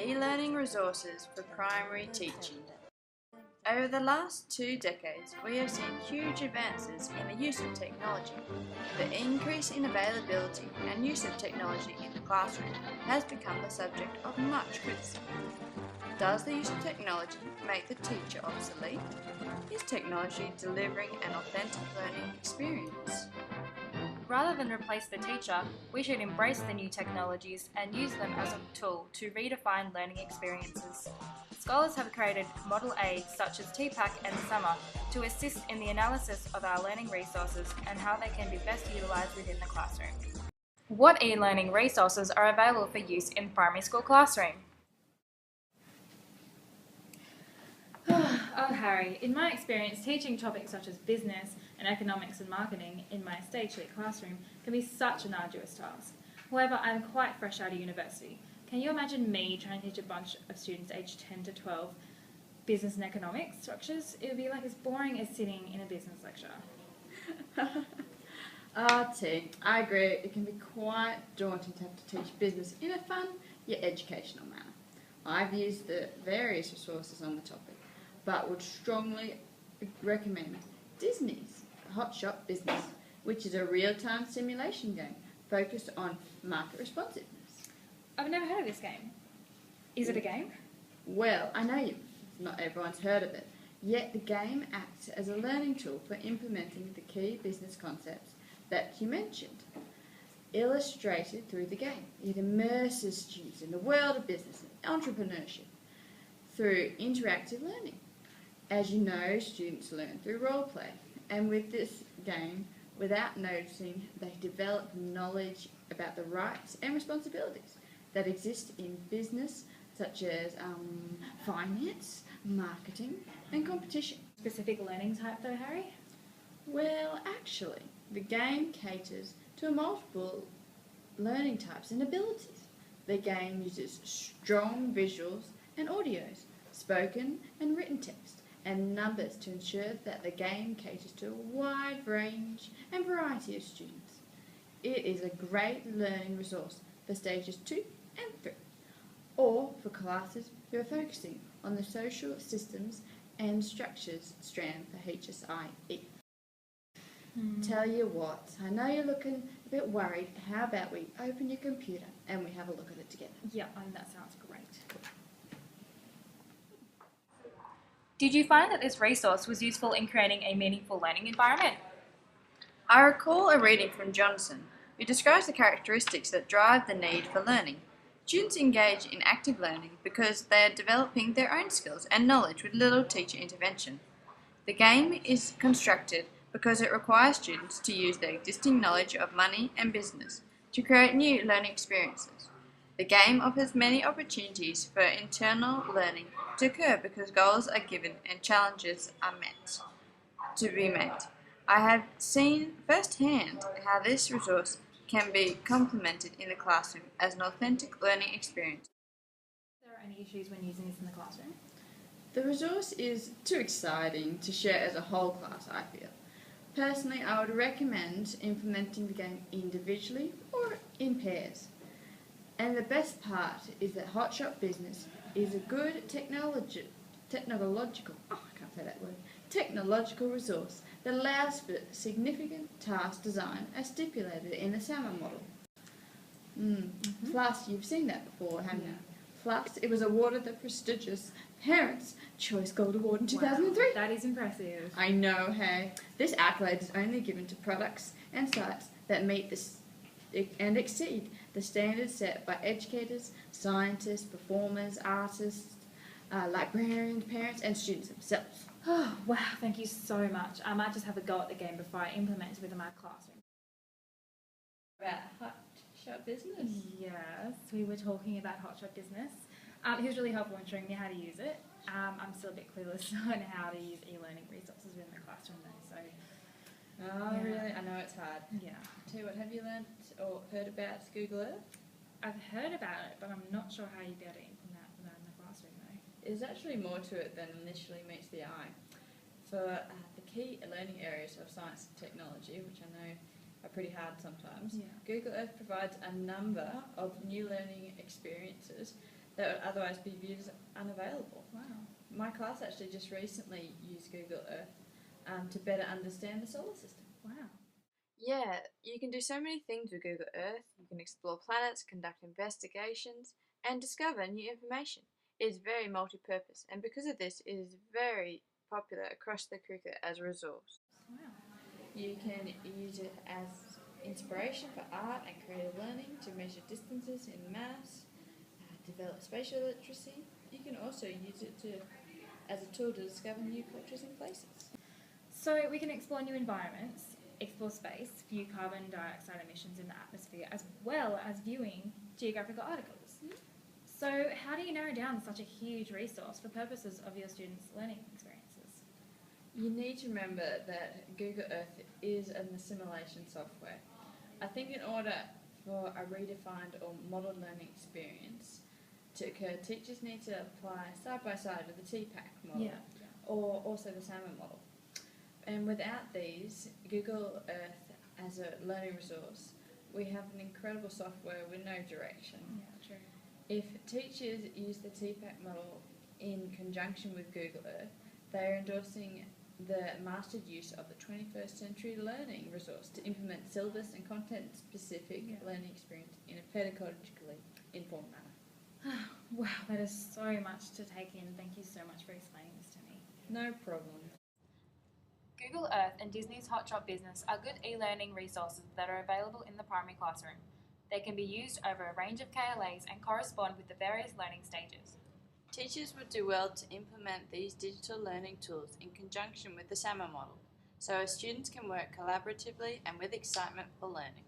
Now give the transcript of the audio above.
E-learning resources for primary teaching. Over the last 2 decades, we have seen huge advances in the use of technology. The increase in availability and use of technology in the classroom has become the subject of much criticism. Does the use of technology make the teacher obsolete? Is technology delivering an authentic learning experience? Rather than replace the teacher, we should embrace the new technologies and use them as a tool to redefine learning experiences. Scholars have created model aids such as TPAC and Summer to assist in the analysis of our learning resources and how they can be best utilised within the classroom. What e-learning resources are available for use in the primary school classroom? Oh, Harry, in my experience, teaching topics such as business and economics and marketing in my stage 8 classroom can be such an arduous task. However, I'm quite fresh out of university. Can you imagine me trying to teach a bunch of students aged 10 to 12 business and economics structures? It would be like as boring as sitting in a business lecture. T, I agree, it can be quite daunting to have to teach business in a fun yet educational manner. I've used the various resources on the topic, but would strongly recommend Disney's Hot Shot Business, which is a real-time simulation game focused on market responsiveness. I've never heard of this game. Is it a game? Well, I know not everyone's heard of it, yet the game acts as a learning tool for implementing the key business concepts that you mentioned. Illustrated through the game, it immerses students in the world of business and entrepreneurship through interactive learning. As you know, students learn through role play, and with this game, without noticing, they develop knowledge about the rights and responsibilities that exist in business, such as finance, marketing, and competition. Specific learning type though, Harry? Well, actually, the game caters to multiple learning types and abilities. The game uses strong visuals and audios, spoken and written text, and numbers to ensure that the game caters to a wide range and variety of students. It is a great learning resource for stages 2 and 3, or for classes who are focusing on the social systems and structures strand for HSIE. Tell you what, I know you're looking a bit worried. How about we open your computer and we have a look at it together? Yeah, that sounds great. Did you find that this resource was useful in creating a meaningful learning environment? I recall a reading from Johnson, who describes the characteristics that drive the need for learning. Students engage in active learning because they are developing their own skills and knowledge with little teacher intervention. The game is constructed because it requires students to use their existing knowledge of money and business to create new learning experiences. The game offers many opportunities for internal learning to occur because goals are given and challenges are to be met. I have seen firsthand how this resource can be complemented in the classroom as an authentic learning experience. Are there any issues when using this in the classroom? The resource is too exciting to share as a whole class, I feel. Personally, I would recommend implementing the game individually or in pairs. And the best part is that Hotshot Business is a good technological resource that allows for significant task design as stipulated in the SAMR model. Plus, you've seen that before, haven't you? Plus, it was awarded the prestigious Parents' Choice Gold Award in 2003. Wow, that is impressive. I know, hey. This accolade is only given to products and sites that meet this and exceed the standards set by educators, scientists, performers, artists, librarians, parents, and students themselves. Oh, wow, thank you so much. I might just have a go at the game before I implement it within my classroom. About Hotshot Business? Yes, we were talking about Hotshot Business. He was really helpful in showing me how to use it. I'm still a bit clueless on how to use e-learning resources within the classroom though, so... Oh, yeah. Really? I know it's hard. Yeah. Tell you what, have you learnt or heard about Google Earth? I've heard about it, but I'm not sure how you'd be able to implement that in the classroom though. There's actually more to it than initially meets the eye. For the key learning areas of science and technology, which I know are pretty hard sometimes, Google Earth provides a number of new learning experiences that would otherwise be viewed as unavailable. Wow. My class actually just recently used Google Earth to better understand the solar system. Wow. Yeah, you can do so many things with Google Earth. You can explore planets, conduct investigations, and discover new information. It is very multi-purpose, and because of this, it is very popular across the curricula as a resource. Wow. You can use it as inspiration for art and creative learning, to measure distances in maths, develop spatial literacy. You can also use it as a tool to discover new cultures and places. So we can explore new environments, explore space, view carbon dioxide emissions in the atmosphere, as well as viewing geographical articles. Mm-hmm. So how do you narrow down such a huge resource for purposes of your students' learning experiences? You need to remember that Google Earth is an assimilation software. I think in order for a redefined or model learning experience to occur, teachers need to apply side by side with the TPAC model or also the SAMA model. And without these, Google Earth as a learning resource, we have an incredible software with no direction. Yeah, true. If teachers use the TPAC model in conjunction with Google Earth, they are endorsing the mastered use of the 21st century learning resource to implement syllabus and content-specific learning experience in a pedagogically informed manner. Wow, that is so much to take in. Thank you so much for explaining this to me. No problem. Google Earth and Disney's Hotshot Business are good e-learning resources that are available in the primary classroom. They can be used over a range of KLAs and correspond with the various learning stages. Teachers would do well to implement these digital learning tools in conjunction with the SAMA model, so our students can work collaboratively and with excitement for learning.